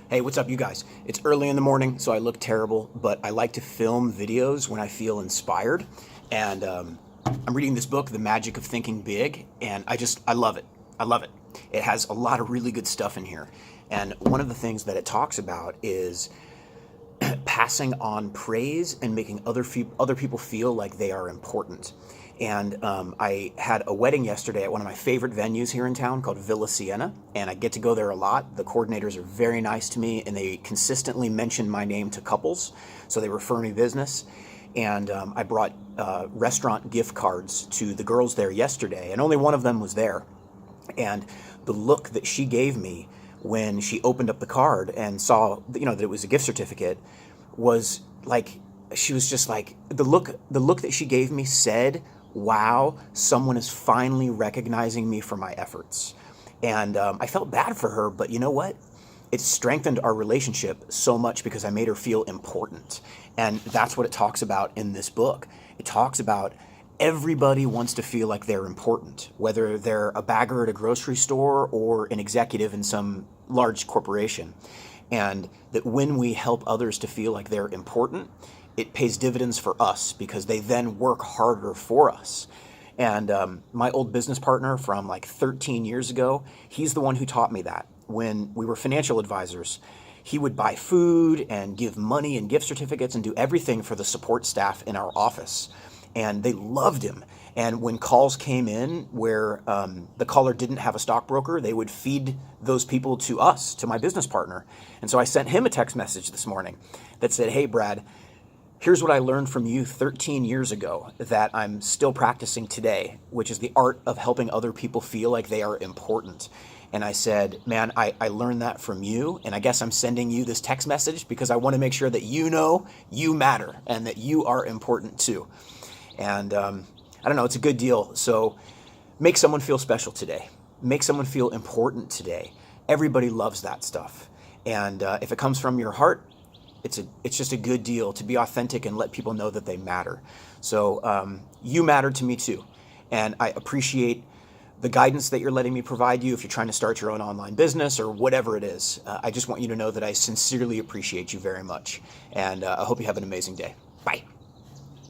Hey, what's up, you guys? It's early in the morning, so I look terrible, but I like to film videos when I feel inspired. And I'm reading this book, The Magic of Thinking Big, and I love it. I love it. It has a lot of really good stuff in here. And one of the things that it talks about is passing on praise and making other people feel like they are important. And I had a wedding yesterday at one of my favorite venues here in town called Villa Sienna, and I get to go there a lot. The coordinators are very nice to me, and they consistently mention my name to couples, so they refer me business. And I brought restaurant gift cards to the girls there yesterday, and only one of them was there. And the look that she gave me when she opened up the card and saw, that it was a gift certificate was like, she was just like, the look that she gave me said, wow, someone is finally recognizing me for my efforts. And I felt bad for her, but you know what? It strengthened our relationship so much because I made her feel important. And that's what it talks about in this book. It talks about everybody wants to feel like they're important, whether they're a bagger at a grocery store or an executive in some large corporation. And that when we help others to feel like they're important, it pays dividends for us because they then work harder for us. And my old business partner from like 13 years ago, he's the one who taught me that. When we were financial advisors, he would buy food and give money and gift certificates and do everything for the support staff in our office. And they loved him. And when calls came in where the caller didn't have a stockbroker, they would feed those people to us, to my business partner. And so I sent him a text message this morning that said, hey, Brad, here's what I learned from you 13 years ago that I'm still practicing today, which is the art of helping other people feel like they are important. And I said, man, I learned that from you, and I guess I'm sending you this text message because I want to make sure that you know you matter and that you are important too. And I don't know, it's a good deal. So make someone feel special today. Make someone feel important today. Everybody loves that stuff. And if it comes from your heart, it's just a good deal to be authentic and let people know that they matter. So you matter to me too. And I appreciate the guidance that you're letting me provide you if you're trying to start your own online business or whatever it is. I just want you to know that I sincerely appreciate you very much. And I hope you have an amazing day. Bye.